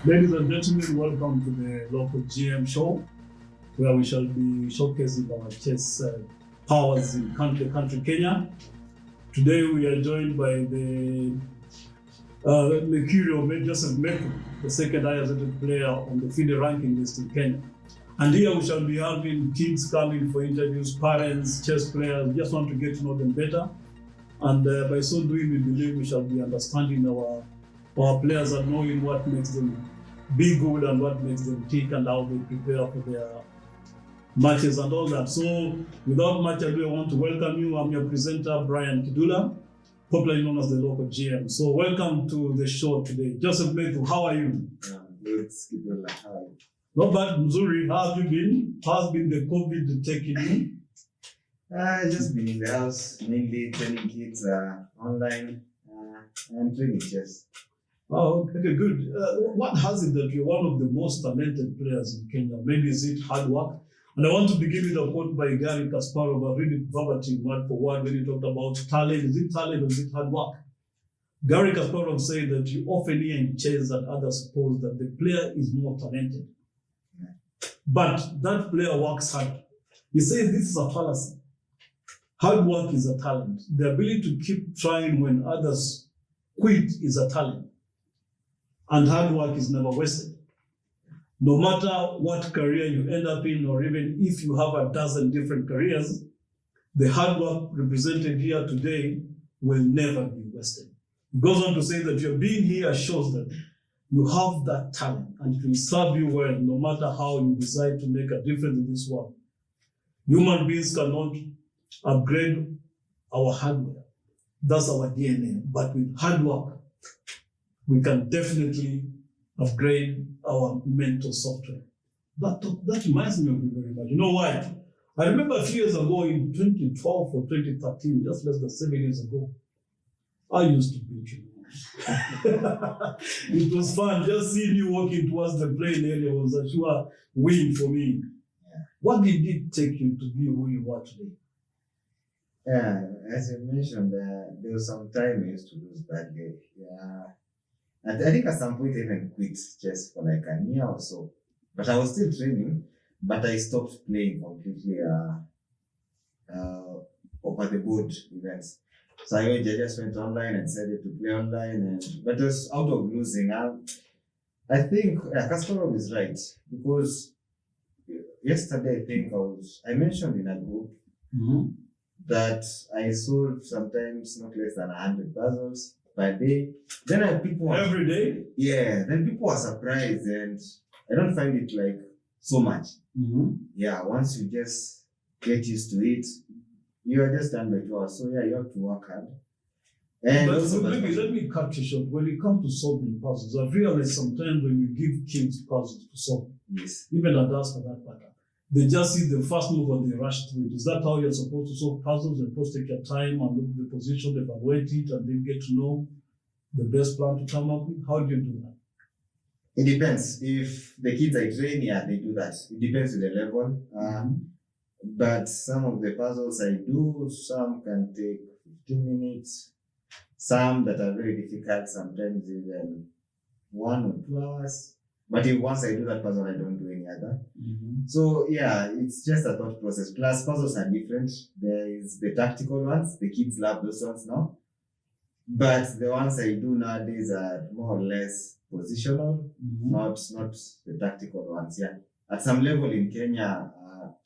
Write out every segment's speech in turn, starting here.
Ladies and gentlemen, welcome to the local GM show, where we shall be showcasing our chess powers in country Kenya. Today we are joined by the Mercurio Joseph Metu, the second highest rated player on the FIDE ranking list in Kenya. And here we shall be having kids coming for interviews, parents, chess players, just want to get to know them better. And by so doing, we believe we shall be understanding our players and knowing what makes them be good and what makes them tick and how they prepare for their matches and all that. So without much ado, I want to welcome you. I'm your presenter, Brian Kidula, popularly known as the local GM. So welcome to the show today. Joseph Metu, how are you? Good, Kidula. How are you? Not bad, Mzuri. How have you been? How's been the COVID taking you? Just been in the house, mainly training kids online and training chess. Oh, okay, good. What has it that you're one of the most talented players in Kenya? Maybe is it hard work? And I want to begin with a quote by Garry Kasparov. I read it verbatim, word for word, when he talked about talent. Is it talent or is it hard work? Garry Kasparov said that you often hear in chess that others suppose that the player is more talented. But that player works hard. He says this is a fallacy. Hard work is a talent. The ability to keep trying when others quit is a talent. And hard work is never wasted. No matter what career you end up in, or even if you have a dozen different careers, the hard work represented here today will never be wasted. He goes on to say that your being here shows that you have that talent and it will serve you well no matter how you decide to make a difference in this world. Human beings cannot upgrade our hardware. That's our DNA. But with hard work, we can definitely upgrade our mental software. That reminds me of you very much. You know why? I remember a few years ago in 2012 or 2013, just less than 7 years ago, I used to beat you. It was fun. Just seeing you walking towards the playing area was a sure win for me. Yeah. What did it take you to be who you are today? Yeah, as you mentioned, there was some time I used to lose badly. Yeah. And I think at some point I even quit chess for like a year or so. But I was still training, but I stopped playing completely over the board events. So I just went online and decided to play online, but it was out of losing. I think Kasparov is right, because yesterday I think I mentioned in a group that I solve sometimes not less than 100 puzzles per day. Then people every day? Yeah, then people are surprised, and I don't find it like so much. Yeah, once you just get used to it, you are just done by 2 hours. So yeah, you have to work hard. And but also, maybe let me cut you short. When it comes to solving puzzles, I've realized sometimes when you give kids puzzles to solve, yes, even adults for that matter, they just see the first move and they rush through it. Is that how you're supposed to solve puzzles? You're supposed to take your time and look at the position, evaluate it, and then get to know the best plan to come up with? How do you do that? It depends. If the kids I train, yeah, they do that. It depends on the level. But some of the puzzles I do, some can take 15 minutes. Some that are very difficult, sometimes even 1 or 2 hours. But if once I do that puzzle, I don't do any other. So yeah, it's just a thought process. Plus, puzzles are different. There is the tactical ones. The kids love those ones now. But the ones I do nowadays are more or less positional, not the tactical ones. Yeah, at some level in Kenya,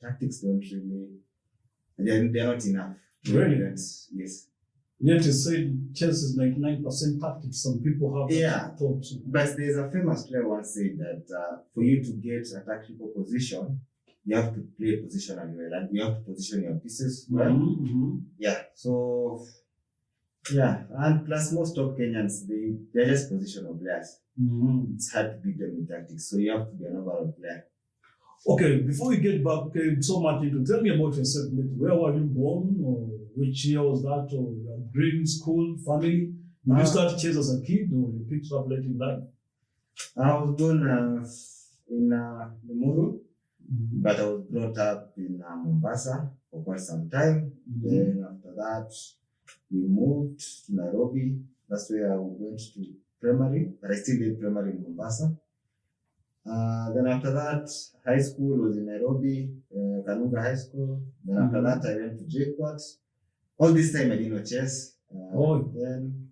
tactics don't really, they're not enough. Really? Yes. Yet you say chess is 99% tactics. Some people have thoughts. But there's a famous player once said that for you to get a tactical position, you have to play positionally well, and you have to position your pieces well. Yeah. So yeah, and plus most top Kenyans, they're just positional players. It's hard to beat them in tactics, so you have to be an overall player. Okay, before we get back so much into, tell me about yourself. Where were you born, or which year was that, or your upbringing, school, family? Did you start chess as a kid, or you picked it up late in life? I was born in Limuru, but I was brought up in Mombasa for quite some time. Then after that, we moved to Nairobi. That's where I went to primary, but I still did primary in Mombasa. Then after that, high school was in Nairobi, Kanunga High School. Then after that, I went to JKUAT. All this time I didn't know chess. Then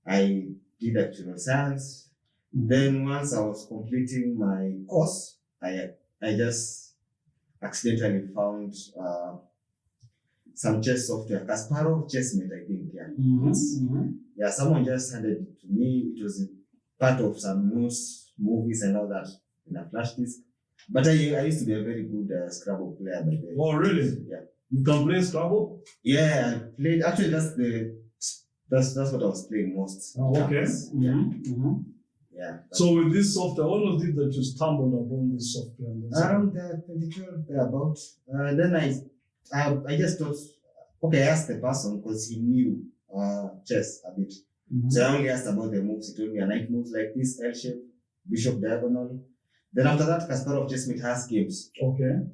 I did actuarial science. Then once I was completing my course, I just accidentally found some chess software, Kasparov Chessmate, I think. Yeah, someone just handed it to me. It was part of some news, movies, and all that in a flash disk. But I used to be a very good Scrabble player by then. Oh, really? Yeah. You can play Scrabble? Yeah, I played. Actually, that's what I was playing most. Oh, okay. Yeah. So with this software, when was it that you stumbled upon this software? Around 2012, thereabout. Then I just thought, okay, I asked the person because he knew chess a bit. So I only asked about the moves. He told me a knight moves like this, L shape, bishop diagonal. Then after that, Kasparov Chessmate has games. Okay.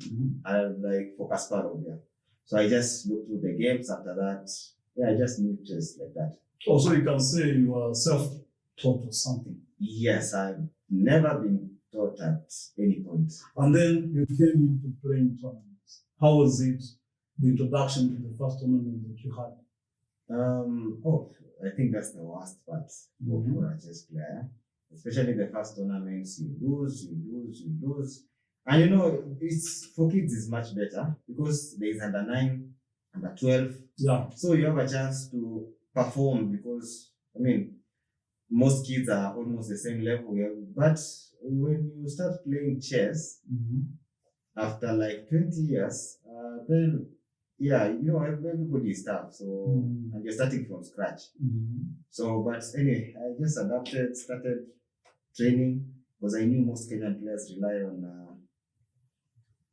Like for Kasparov, yeah. So I just looked through the games. After that, yeah, I just knew chess like that. Also, you can say you are self-taught or something. Yes, I've never been taught at any point. And then you came into playing tournaments. How was it, the introduction to the first tournament that you had? I think that's the worst part for a chess player. Especially the first tournaments, you lose. And you know, it's for kids is much better because there is under 9, under 12. Yeah. So you have a chance to perform because, I mean, most kids are almost the same level. But when you start playing chess, after like 20 years, then, yeah, you know, everybody is tough. So, and you're starting from scratch. So, but anyway, I just adapted, started training because I knew most Kenyan players rely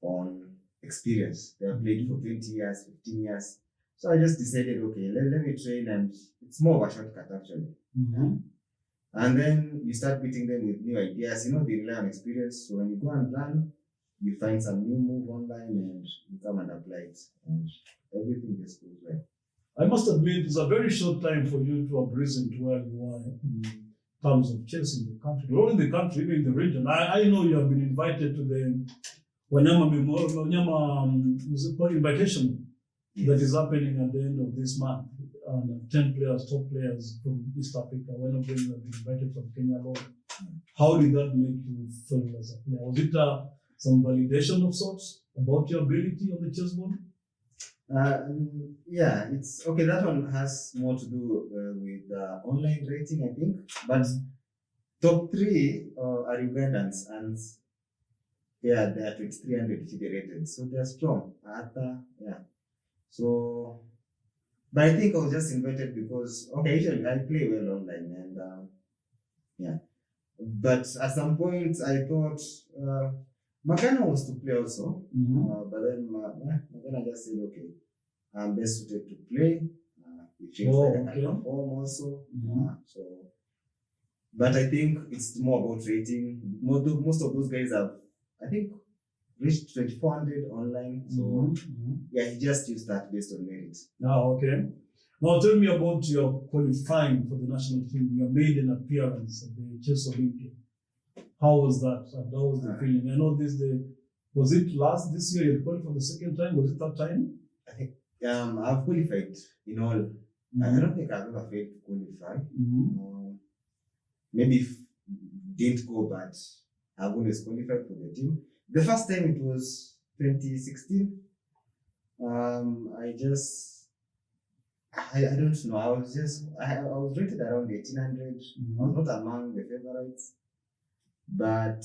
on experience. They have played for 20 years, 15 years. So I just decided, okay, let me train, and it's more of a shortcut actually. And then you start beating them with new ideas. You know, they rely on experience. So when you go and learn, you find some new move online and you come and apply it, and everything just goes well. I must admit, it's a very short time for you to have risen to where you are in terms of chess in the country, not in the country, even in the region. I know you have been invited to the Wanyama invitation that is happening at the end of this month. 10 players, top players from East Africa, one of them have been invited from Kenya alone. How did that make you feel as a player? Was it some validation of sorts about your ability on the chessboard? Yeah, it's okay. That one has more to do with online rating, I think. But top 3 are Ugandans, and yeah, they are 2300 federated, so they are strong. Yeah. So, but I think I was just invited because usually I play well online, and yeah. But at some point I thought Magana was to play also, but then Magana just said, okay, I'm best suited to play. It feels like I can perform also. So, but I think it's more about rating. Most of those guys have, I think, reached 2400 online. So yeah, he just used that based on merit. Okay. Now tell me about your qualifying for the national team. You made an appearance at the Chess Olympiad. How was that? And how was the feeling? I know was it this year you qualified for the second time? Was it that time? I think I've qualified in all. I don't think I've ever failed to qualify. Maybe didn't go, but I've always qualified for the team. The first time it was 2016. I don't know. I was rated around 1800. I was not among the favorites, but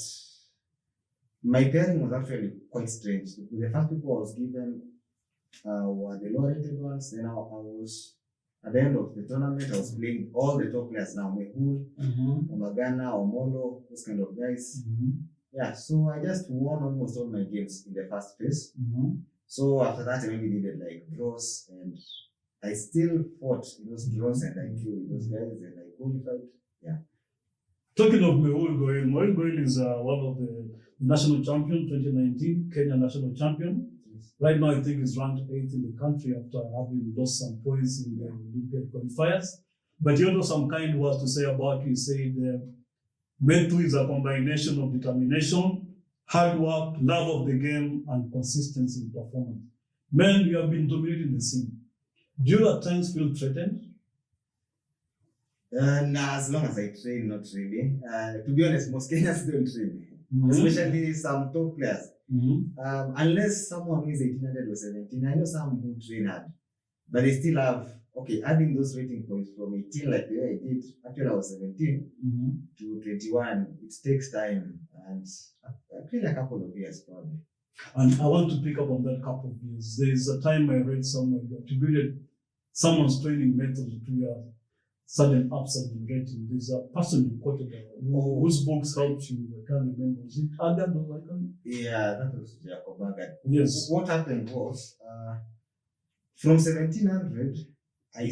my pairing was actually quite strange. The first people I was given were the lower rated ones. Then I was at the end of the tournament. I was playing all the top players now: Mehul, Magana, Omolo, those kind of guys. Yeah, so I just won almost all my games in the first phase. So after that, I only needed like draws, and I still fought in those draws, and I killed those guys, and I qualified. Yeah. Talking of Mehul Goel is one of the national champion, 2019 Kenya national champion. Right now, I think he's ranked 8th in the country after having lost some points in the Olympiad qualifiers. But you know, some kind words to say about you. He said Methu is a combination of determination, hard work, love of the game, and consistency in performance. Men, you have been dominating the scene. Do you at times feel threatened? Nah, as long as I train, not really. To be honest, most Kenyans don't train, especially some top players. Unless someone who is 1800 or 17, I know some who train hard, but they still have, adding those rating points from 18, like the way I did, actually I was 17 to 21, it takes time, and I feel a couple of years probably. And I want to pick up on that couple of years. There is a time I read somewhere you attributed someone's training method to your sudden upside in rating. There's a person you quoted whose books helped you. I can't remember. Was it Agad or I can't? Yeah, that was Jacob Agad. Yes. What happened was, from 1700, I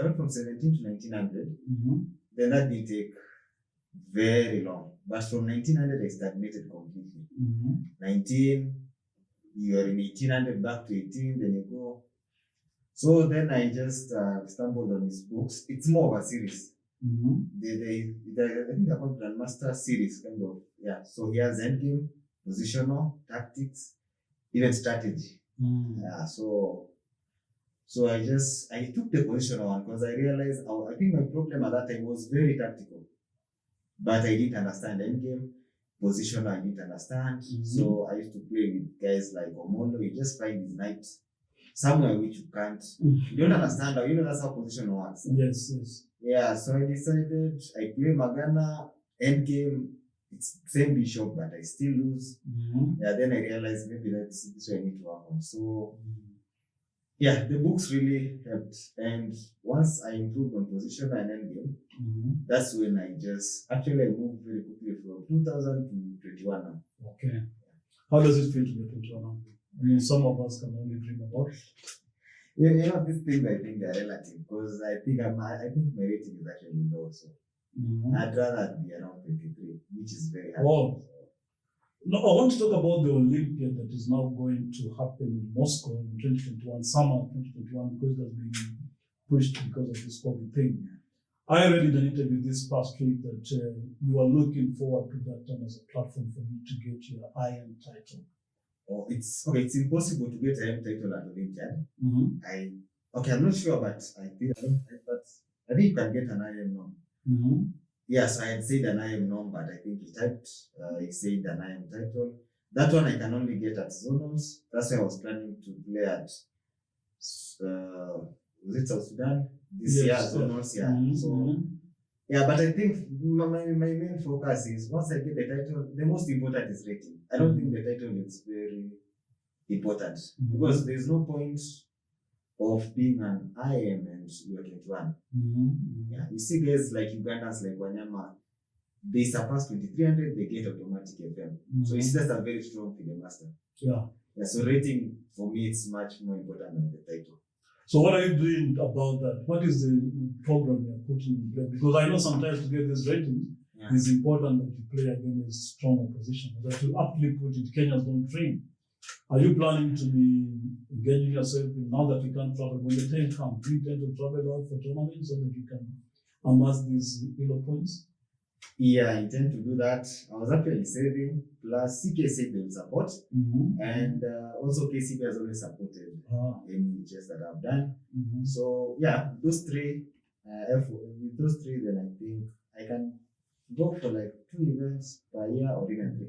went from 17 to 1900. Then that didn't take very long. But from 1900, I stagnated completely. 19, you're in 1800, back to 18, then you go. So then I just stumbled on his books. It's more of a series. I think they're called Grandmaster series, kind of. Yeah. So he has endgame, positional, tactics, even strategy. Yeah. So I took the positional one because I realized I think my problem at that time was very tactical, but I didn't understand endgame. Positional, I didn't understand. So I used to play with guys like Omolo. You just find his knight somewhere which you can't. You don't understand how, that's how position works. Yes. Yeah, so I decided I play Magana, endgame, it's same bishop, but I still lose. Yeah, then I realized maybe that's this way I need to work on. So yeah, the books really helped. And once I improved on position and endgame, that's when I moved very quickly from 2000 to 21 now. Okay. How does it feel to get 21 now? I mean, some of us can only dream about it. These things I think they're relative because I think my rating is actually low. So I'd rather be around 23, which is very hard. Oh. No, I want to talk about the Olympiad that is now going to happen in Moscow in 2021, summer 2021, because that's being pushed because of this COVID thing. I read in an interview this past week that you are looking forward to that time as a platform for you to get your IM title. It's impossible to get an IM title at Olympiad. I'm not sure, but I think you can get an IM norm. Yes, I had said an IM norm, but I think he said an IM title. That one I can only get at zonals. That's why I was planning to play at was it South Sudan this year? Zonals, yeah. So yeah, but I think my main focus is once I get the title, the most important is rating. I don't think the title is very important because there's no point of being an IM and you're 21. Yeah, you see guys like Ugandans like Wanyama, they surpass 2300, they get automatic FM. So it's just a very strong figure master. Yeah. So rating for me it's much more important than the title. So what are you doing about that? What is the program you're putting in place? Because I know sometimes to get this rating, it's important that you play against strong opposition. That you aptly put it, Kenyans don't train. Are you planning to be engaging yourself in, now that you can't travel, when the time comes, do you tend to travel out for tournaments so that you can amass these ELO points? Yeah, I intend to do that. I was actually saving, plus CK said they will support, and also KCB has always supported any chess that I've done. So yeah, those three, with those three, then I think I can go for like 2 events per year or even 3.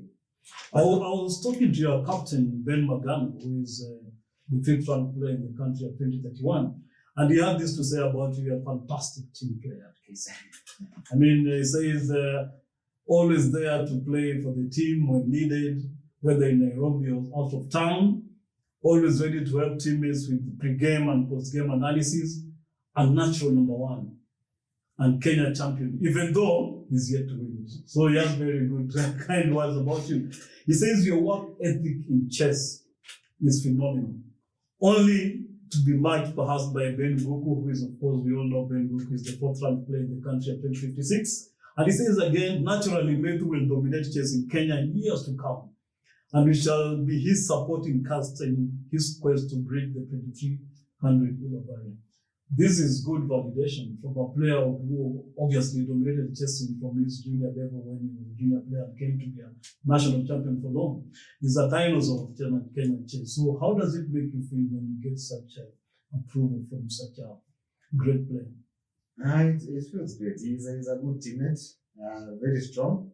I was talking to your captain, Ben Magana, who is the 5th ranked player in the country at 2031. And he had this to say about you, you're a fantastic team player at KCB. I mean, he says always there to play for the team when needed, whether in Nairobi or out of town, always ready to help teammates with pre-game and post-game analysis, and natural number 1, and Kenya champion, even though he's yet to win it. So he has very good, kind words about you. He says your work ethic in chess is phenomenal. Only to be matched perhaps by Ben Guku, who is, of course, we all know Ben Guku is the 4th ranked player in the country at 2056. And he says again, naturally, Methu will dominate chess in Kenya in years to come. And we shall be his supporting cast in his quest to break the 2300 ELO barrier. this is good validation from a player who obviously dominated chessing from his junior level when he was a junior player and came to be a national champion for long. He's a dinosaur of Kenyan chess. So how does it make you feel when you get such approval from such a great player? It feels great. He's a good teammate, very strong.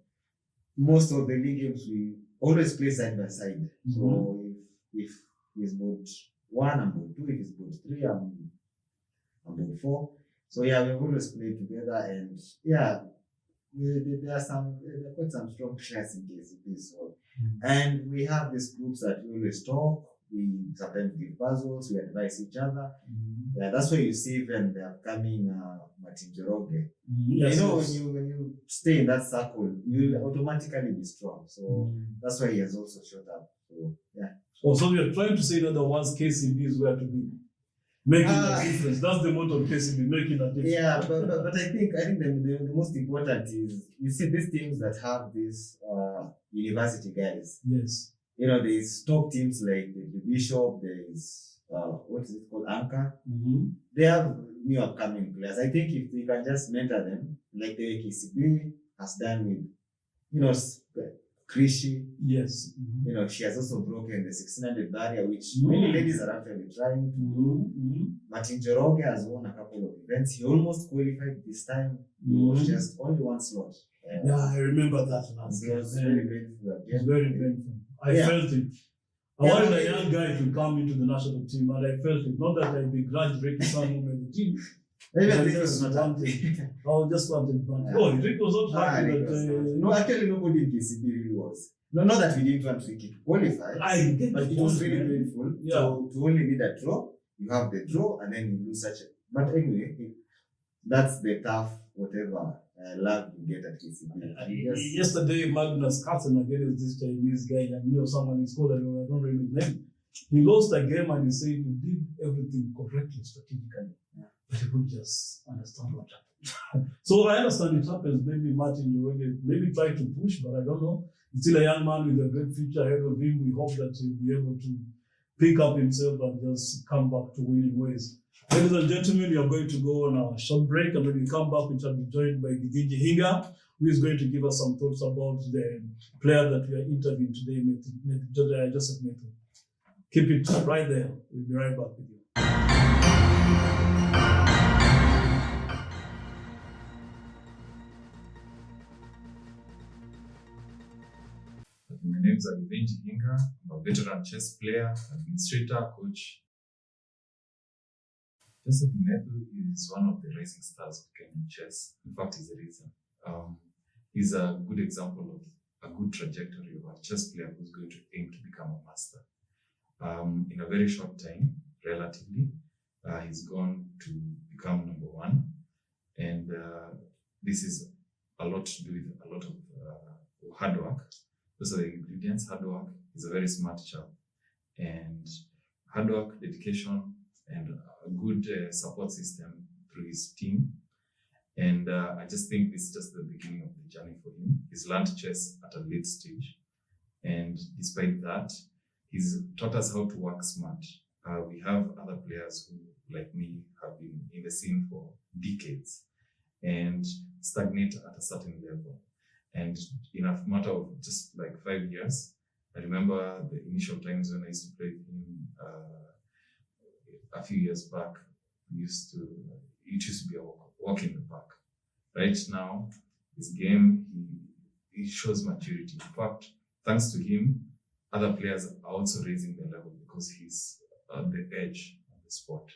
Most of the league games we always play side by side. Mm-hmm. So if he's board 1, I'm board 2. If he's board 3, I'm board 4. So yeah, we've always played together, and yeah, there are quite some strong players in KCB. So, and we have these groups that we always talk. We sometimes give puzzles. We advise each other. Mm-hmm. Yeah, that's why you see even the upcoming Martin Njoroge. Yes, you know, when you stay in that circle, you will automatically be strong. So that's why he has also showed up. So yeah. Oh, so we are trying to say, in other words, KCB is where to be. Making a difference. That's the motto of KCB, making a difference. Yeah, but I think the most important is, you see these teams that have these university guys. Yes. You know, there's top teams like the Bishop, there's what is it called, Anchor. Mm-hmm. They have new upcoming players. I think if we can just mentor them, like the KCB has done with, you know, Krishi. Yes. Mm-hmm. You know, she has also broken the 1600 barrier, which many ladies are actually trying to do. Mm-hmm. Martin Njoroge has won a couple of events. He almost qualified this time. He was just only one slot. Yeah, I remember that last year. It was very painful. It was very painful. I felt it. I wanted a young guy to come into the national team, and I felt it. Not that I begrudge Ricky Samu in the team. Maybe I just wanted. I just wanted. Oh, Rick was not happy that. No, actually, nobody in KCB really was. No, not that we didn't want Ricky to qualify. I get but it was really painful. Yeah. To only need a draw. You have the draw, and then you lose such a. But anyway, that's the tough whatever. Love you get at KCB. Yesterday, Magnus Carlsen again is this Chinese guy, and you know someone is called, I don't remember his name. He lost a game and he said he did everything correctly strategically, but he couldn't just understand what happened. So I understand it happens. Maybe Martin Njoroge maybe try to push, but I don't know. He's still a young man with a great future ahead of him. We hope that he'll be able to pick up himself and just come back to winning ways. Ladies and gentlemen, we are going to go on a short break, and when we come back, we shall be joined by Githinji Hinga, who is going to give us some thoughts about the player that we are interviewing today, Joseph Methu. Keep it right there. We'll be right back with you. My name is Githinji Hinga. I'm a veteran chess player, administrator, coach. Joseph Methu is one of the rising stars of Kenyan chess. In fact, he's a reason. He's a good example of a good trajectory of a chess player who's going to aim to become a master. In a very short time, relatively, he's gone to become number 1. And this is a lot to do with a lot of hard work. Those are the ingredients. Hard work. He's a very smart chap. And hard work, dedication, and a good support system through his team. And I just think this is just the beginning of the journey for him. He's learned chess at a late stage. And despite that, he's taught us how to work smart. We have other players who, like me, have been in the scene for decades and stagnate at a certain level. And in a matter of just like 5 years, I remember the initial times when I used to play with him a few years back. It used to be a walk in the park. Right now, his game, he shows maturity. In fact, thanks to him, other players are also raising their level because he's the edge of the sport.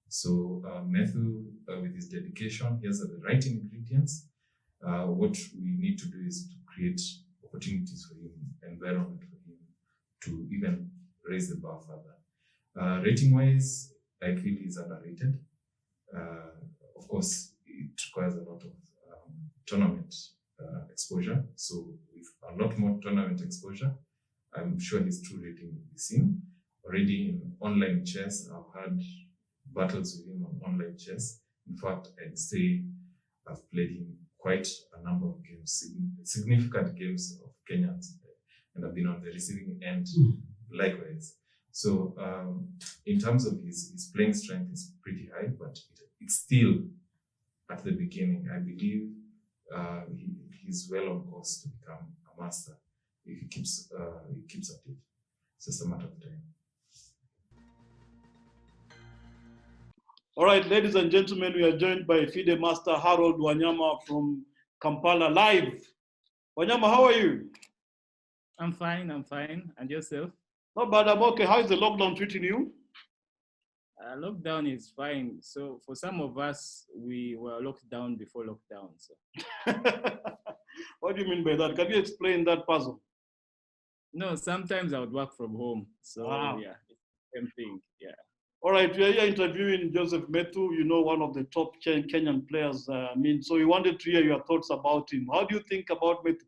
So Methu, with his dedication, he has the right ingredients. What we need to do is to create opportunities for him, environment for him to even raise the bar further. Rating-wise, I feel he's underrated. Of course, it requires a lot of tournament exposure. So with a lot more tournament exposure, I'm sure his true rating will be seen. Already in online chess, I've had battles with him on online chess. In fact, I'd say I've played him quite a number of games, significant games of Kenyans, and I've been on the receiving end likewise. So in terms of his playing strength is pretty high, but it's still at the beginning. I believe he's well on course to become a master if he keeps at it. It's just a matter of time. All right, ladies and gentlemen, we are joined by FIDE Master Harold Wanyama from Kampala live. Wanyama, how are you? I'm fine. And yourself? Not bad, I'm okay. How is the lockdown treating you? Lockdown is fine. So for some of us, we were locked down before lockdown. So. What do you mean by that? Can you explain that puzzle? No, sometimes I would work from home. So yeah, it's the same thing. Yeah. All right, we are here interviewing Joseph Metu, one of the top Kenyan players. So we wanted to hear your thoughts about him. How do you think about Metu?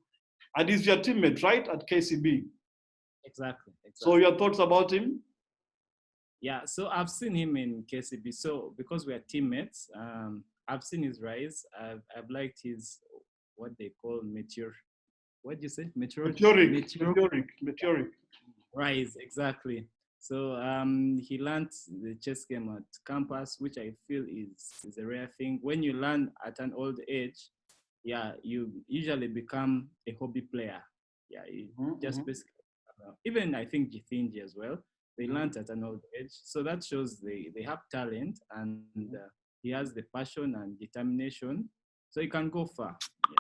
And he's your teammate, right, at KCB? Exactly. So your thoughts about him? Yeah, so I've seen him in KCB. So because we are teammates, I've seen his rise. I've liked his, what they call what do you say? Meteoric. Rise, exactly. So he learned the chess game at campus, which I feel is a rare thing. When you learn at an old age, yeah, you usually become a hobby player. Yeah, just basically, even I think Jithinji as well, they learned at an old age. So that shows they have talent, and he has the passion and determination, so he can go far. Yeah.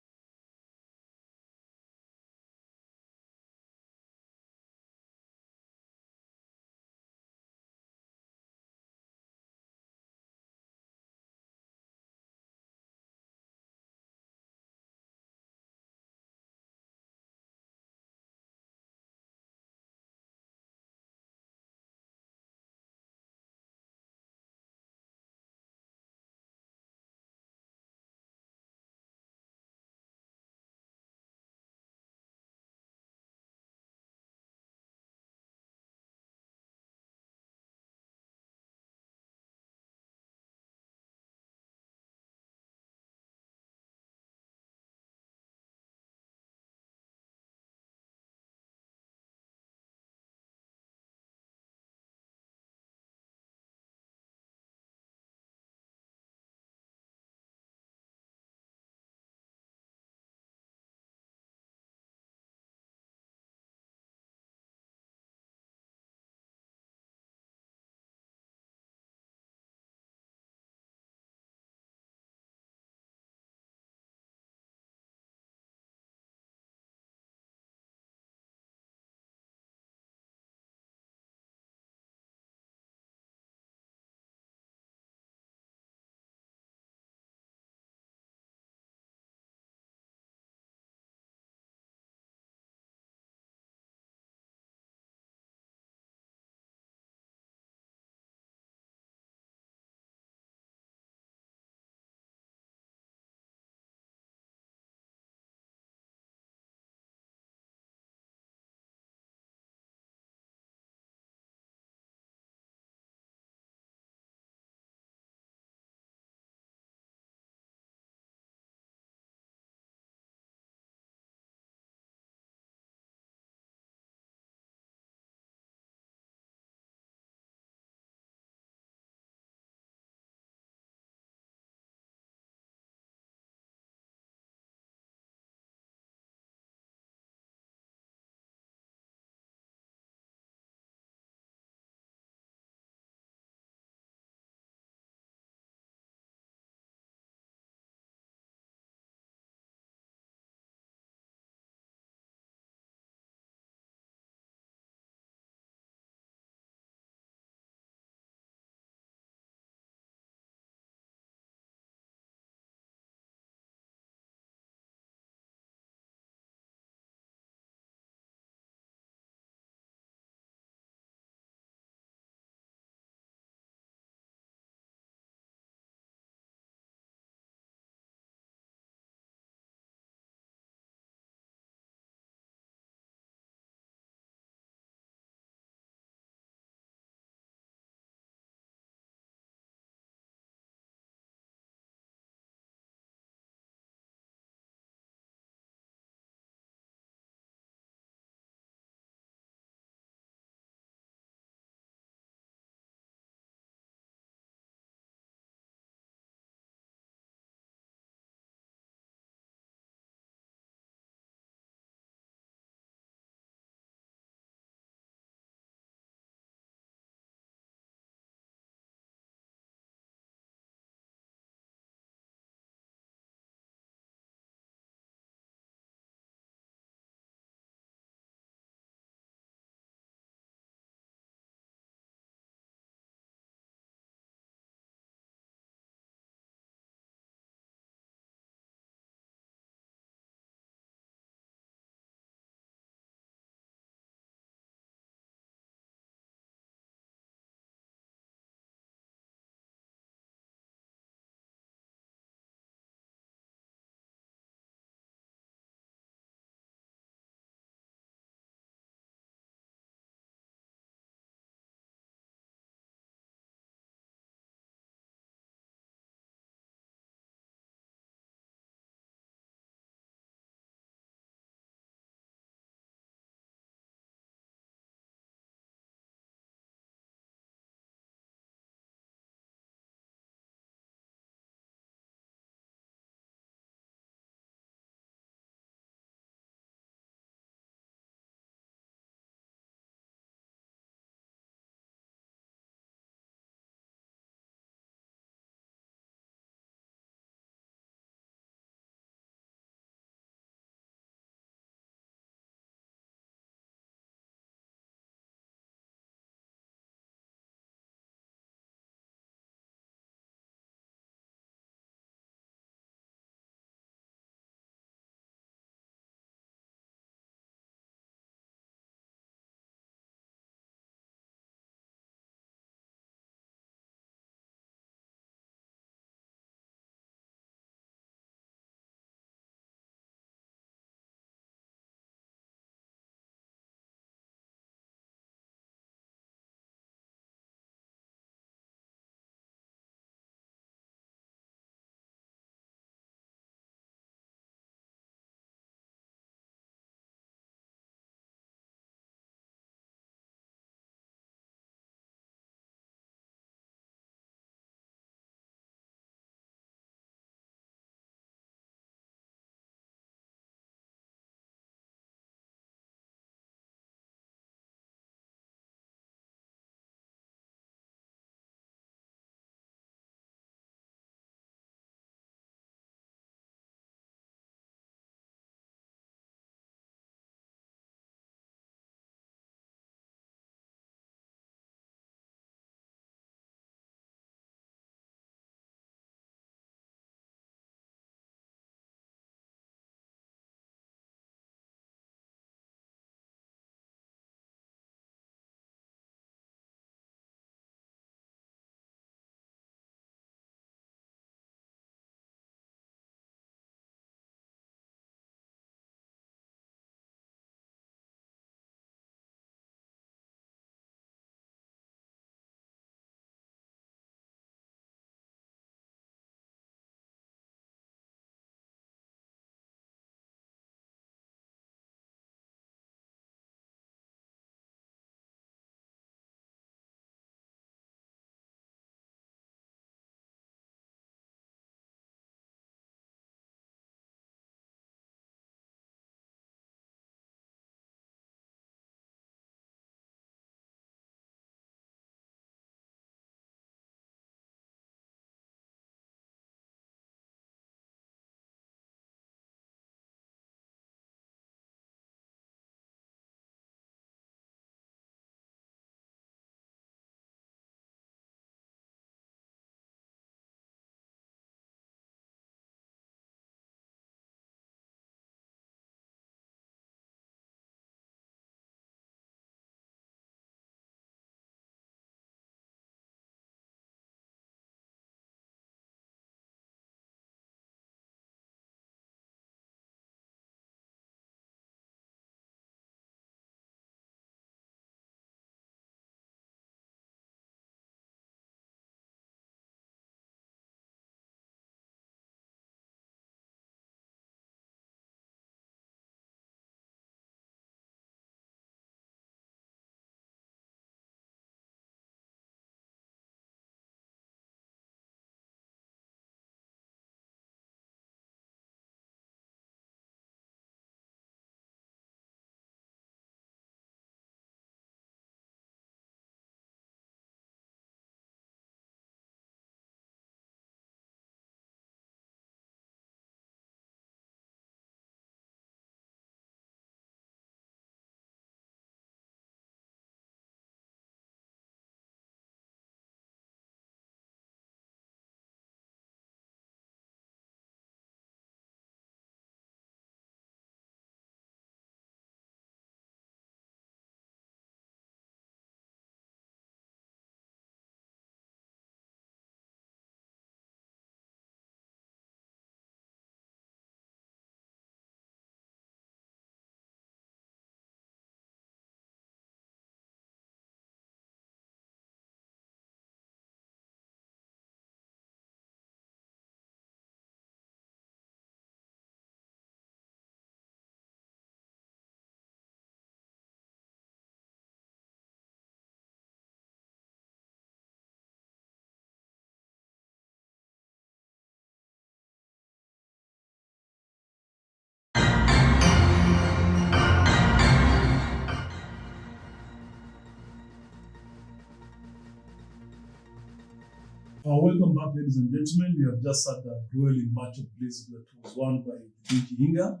Welcome back, ladies and gentlemen. We have just had that grueling match of Bliss that was won by Githinji Hinga.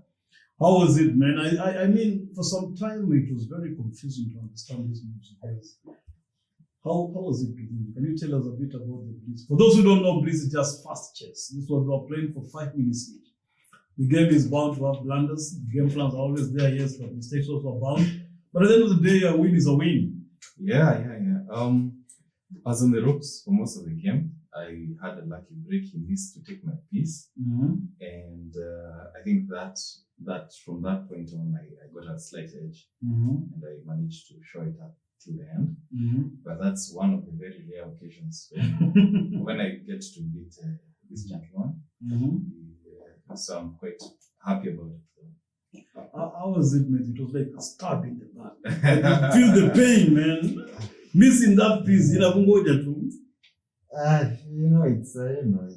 How was it, man? I mean, for some time it was very confusing to understand these moves of Bliss. How was it, Githinji? Can you tell us a bit about the Bliss? For those who don't know, Bliss is just fast chess. This was we were playing for 5 minutes each. The game is bound to have blunders. The game plans are always there, yes, but mistakes also abound. But at the end of the day, a win is a win. Yeah. I was on the ropes for most of the game. I had a lucky break. He missed to take my piece, and I think that from that point on, I got a slight edge, and I managed to show it up till the end. But that's one of the very rare occasions when I get to beat this gentleman. So I'm quite happy about it. How was it, mate? It was like a stab in the back. Feel the pain, man. Missing that piece,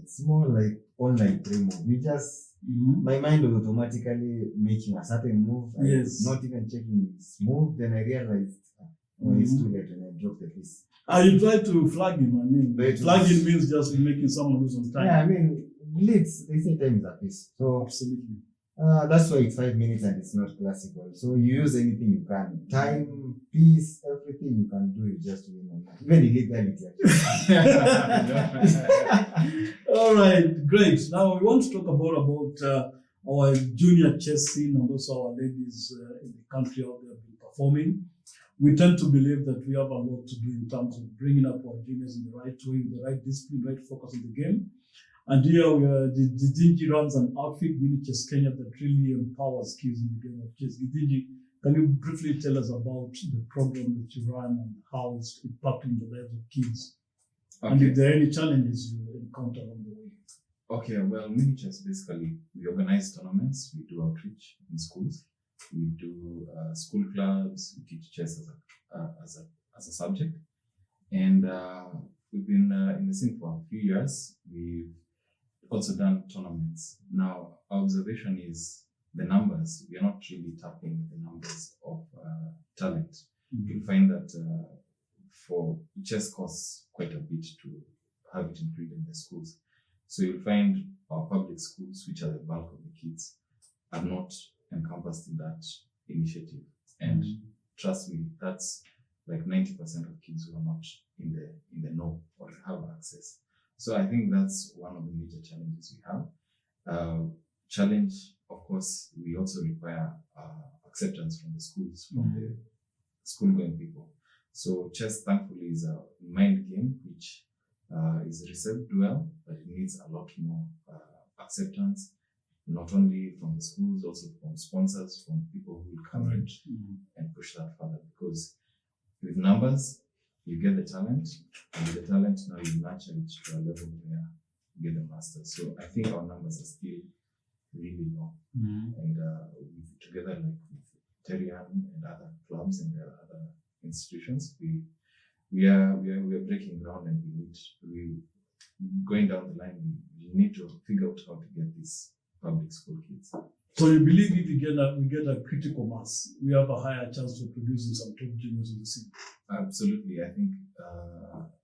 it's more like online play move. You just, my mind was automatically making a certain move. I was not even checking its move. Then I realized it's too late when I dropped the piece. You tried to flag him. I mean, flagging means just making someone lose some time. Yeah, I mean, leads, they say time is a piece. So absolutely. That's why it's 5 minutes and it's not classical. So you use anything you can. Time, peace, everything you can do, you just win on that. Even illegality. All right, great. Now we want to talk about our junior chess scene and also our ladies in the country out there been performing. We tend to believe that we have a lot to do in terms of bringing up our juniors in the right way, the right discipline, right focus on the game. And here we are, Githinji runs an outfit, Mini Chess Kenya, that really empowers kids in the game of chess. Githinji, can you briefly tell us about the program that you run and how it's impacting the lives of kids? Okay. And if there are any challenges you encounter along the way? Okay, well, Mini Chess, basically, we organize tournaments, we do outreach in schools, we do school clubs, we teach chess as a subject. And we've been in the scene for a few years. We've also done tournaments. Now, our observation is the numbers. We are not really tapping the numbers of talent. You'll find that for chess costs quite a bit to have it included in the schools. So you'll find our public schools, which are the bulk of the kids, are not encompassed in that initiative. And trust me, that's like 90% of kids who are not in the know or have access. So I think that's one of the major challenges we have. Challenge, of course, we also require acceptance from the schools, from the school-going people. So chess, thankfully, is a mind game which is received well, but it needs a lot more acceptance, not only from the schools, also from sponsors, from people who will come in and push that further. Because with numbers, you get the talent, and with the talent, now you nurture it to a level where you get the master. So I think our numbers are still really low. And together, like with Terian and other clubs and other institutions, we are breaking ground, and we going down the line. We need to figure out how to get these public school kids. So you believe if we get a critical mass, we have a higher chance of producing some top juniors on the scene? Absolutely. I think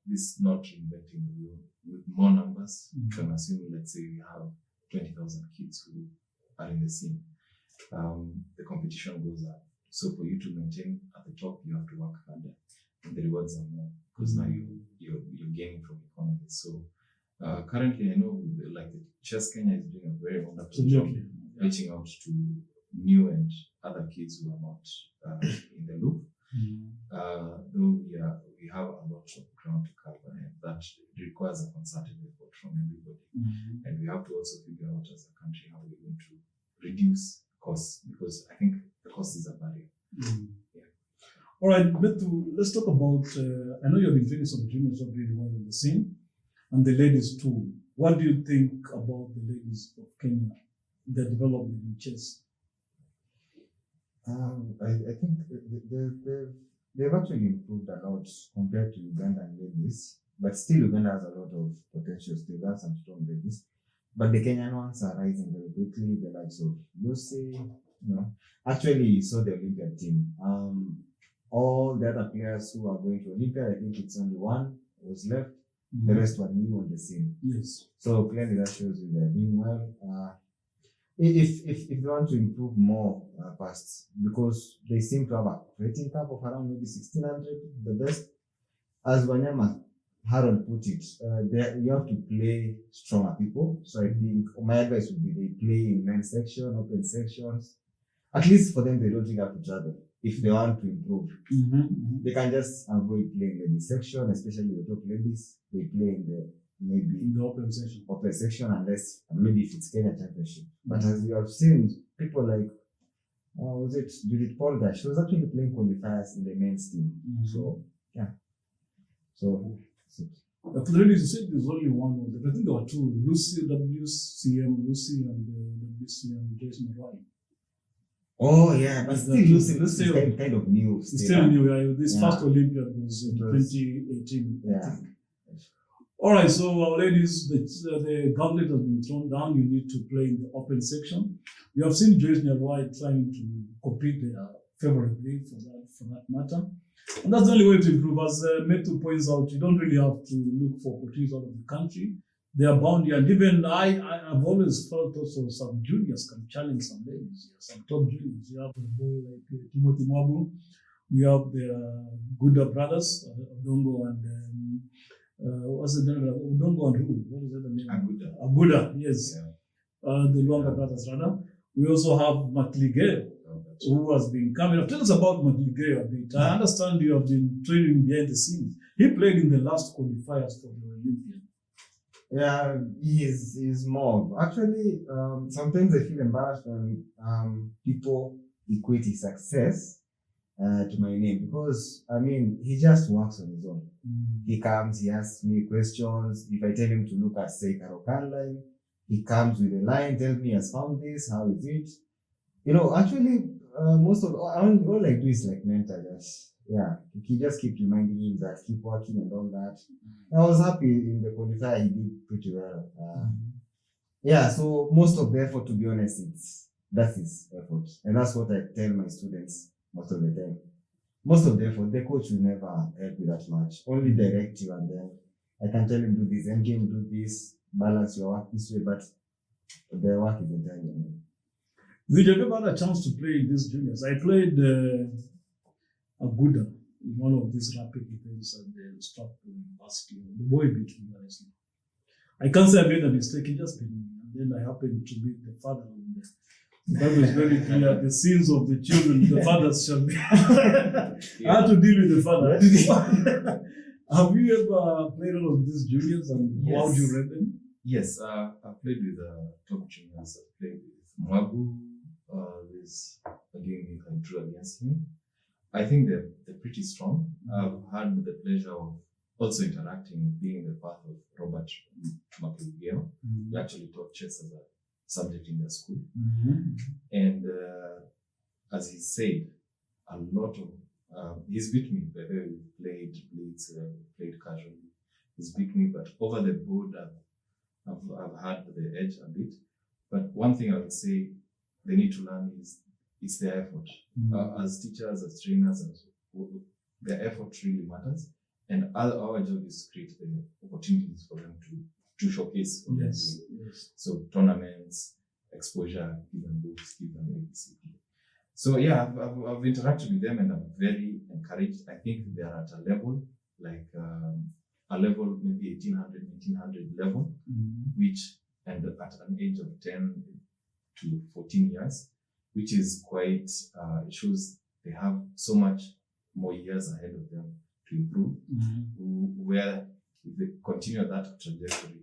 this is not reinventing the wheel. With more numbers, you can assume, let's say we have 20,000 kids who are in the scene. The competition goes up. So for you to maintain at the top, you have to work harder, and the rewards are more because now you're gaining from economy. So currently, I know like the Chess Kenya is doing a very wonderful job reaching out to new and other kids who are not in the loop. Though we have a lot of ground to cover, and that requires a concerted effort from everybody. And we have to also figure out as a country how we're going to reduce costs, because I think the cost is a barrier. All right, Betu, let's talk about, I know you've been training some juniors who are really well in the scene, and the ladies too. What do you think about the ladies of Kenya, their development in chess? I think they've actually improved a lot compared to Ugandan ladies, but still Uganda has a lot of potential. Still have some strong ladies, but the Kenyan ones are rising very quickly. The likes of Lucy, actually you saw the Olympiad team. All the other players who are going to Olympia, I think it's only one was left. The rest were new on the scene. Yes. So clearly that shows you they're doing well. If they want to improve more past, because they seem to have a rating cap of around maybe 1600, the best. As Wanyama Harold put it, you have to play stronger people. So I think my advice would be they play in men's section, open sections. At least for them, they don't really have to travel. If they want to improve, they can just avoid playing ladies section, especially the top ladies. They play in the maybe In the open section. unless maybe if it's Kenya Championship. But as you have seen, people like was it Judith Polga? She was actually playing qualifiers in the men's team. So yeah. So For the ladies, you said there's only one of them. I think there were two: Lucy, WCM Lucy, and WCM Jason Roy. oh yeah, but Is still that- Lucy is still- kind of new. It's still new. This Yeah. first Olympiad was in It was- 2018. I Yeah. think. All right, so our ladies, the gauntlet has been thrown down. You need to play in the open section. We have seen Joyce Nyarwai trying to compete there favorably for that matter. And that's the only way to improve. As Metu points out, you don't really have to look for opportunities out of the country. They are bound here. And even I've always felt also some juniors can challenge some ladies here, some top juniors. You have a boy like Timothy Mwabu. We have the Guda brothers, Odongo and what's the name? Odongo and who? What is the name? Aguda, yes. Yeah. The Luanga brothers, rather. We also have Matligeo, who has been coming up. Tell us about Matligeo a bit. I understand you have been training behind the scenes. He played in the last qualifiers for the Olympian. Yeah, he's more. Actually, sometimes I feel embarrassed when people equate his success to my name, because I mean he just works on his own. He comes, he asks me questions. If I tell him to look at say Karokan line, he comes with a line, tells me he has found this, how is it? You know, actually, most of all I do is like mentor just. Yeah, he just keep reminding him that keep working and all that. I was happy in the qualifier, he did pretty well. Yeah, so most of the effort, to be honest, that's his effort. And that's what I tell my students most of the time. Most of the effort, the coach will never help you that much. Only direct you, and then I can tell him do this, end game do this, balance your work this way, but the work is entirely on him. Did you ever had a chance to play these juniors? I played Aguda in one of these rapid events at the Stratford University. The boy beat me, honestly. I can't say I made a mistake, he just beat me. And then I happened to meet the father. And the Bible is very clear, the sins of the children, the fathers shall be. I had to deal with the father. Have you ever played all of these juniors, and how do you rate them? Yes, I've played with top juniors. I've played with Mwabu. There's a game I drew against him. I think they're pretty strong. I've had the pleasure of also interacting, being in the path of Robert Makligeo. He actually taught chess as a subject in their school. And as he said, a lot of he's beat me. By the way, we played blitz, played casually. He's beat me, but over the board, I've had the edge a bit. But one thing I would say they need to learn is it's their effort. As teachers, as trainers, their effort really matters. And our job is to create the opportunities for them to showcase what they're doing. Yes. So tournaments, exposure, give them books, give them ABCD. So yeah, I've interacted with them and I'm very encouraged. I think they are at a level like a level maybe 1800, 1900 level, which and at an age of 10 to 14 years, which is quite, it shows they have so much more years ahead of them to improve, where if they continue that trajectory,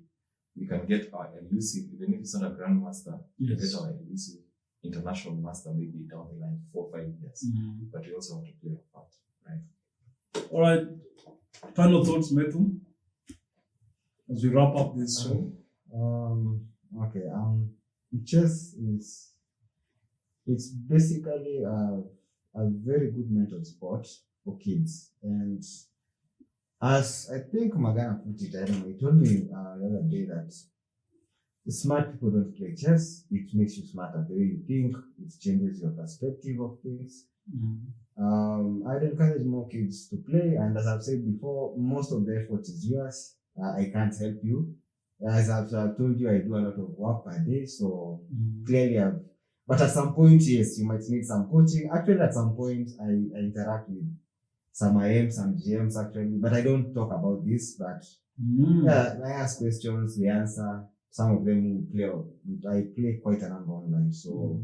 we can get our elusive, even if it's not a grandmaster, we get our elusive international master maybe down the line 4 or 5 years. But we also have to play our part, right? All right. Final thoughts, Metu, as we wrap up this show. Okay. Chess it's basically a very good mental sport for kids, and as I think Magana put it, I don't know, he told me the other day that smart people don't play chess. It makes you smarter the way you think. It changes your perspective of things. I'd encourage more kids to play, and as I've said before, most of the effort is yours. I can't help you. As I've told you, I do a lot of work per day, so clearly but at some point, yes, you might need some coaching. Actually, at some point, I interact with some IMs, some GMs actually, but I don't talk about this, but yeah, I ask questions, they answer. Some of them I play quite a number online, so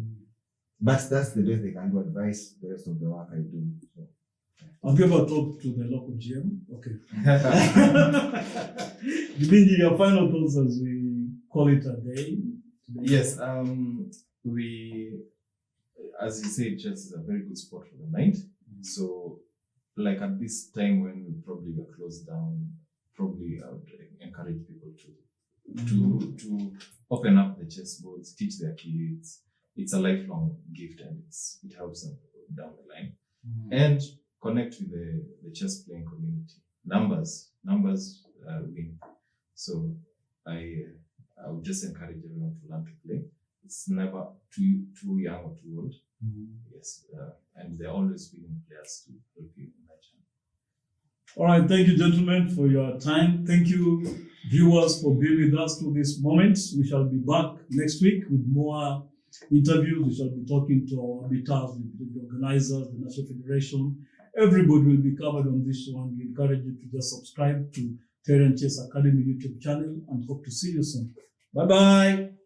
but that's the best they can do. Advice the rest of the work I do. So. Have you ever talked to the local GM? Okay. You mean your final thoughts as we call it a day? Yes, we, as you said, chess is a very good sport for the night. So, like at this time when we probably were closed down, probably I would encourage people to open up the chess boards, teach their kids. It's a lifelong gift, and it helps them down the line. And connect with the chess playing community. Numbers win. So I would just encourage everyone to learn to play. It's never too young or too old. Yes, and there are always winning players to help you imagine. All right, thank you, gentlemen, for your time. Thank you, viewers, for being with us through this moment. We shall be back next week with more interviews. We shall be talking to our arbiters, the organizers, the National Federation. Everybody will be covered on this one. We encourage you to just subscribe to Terran Chess Academy YouTube channel and hope to see you soon. Bye-bye.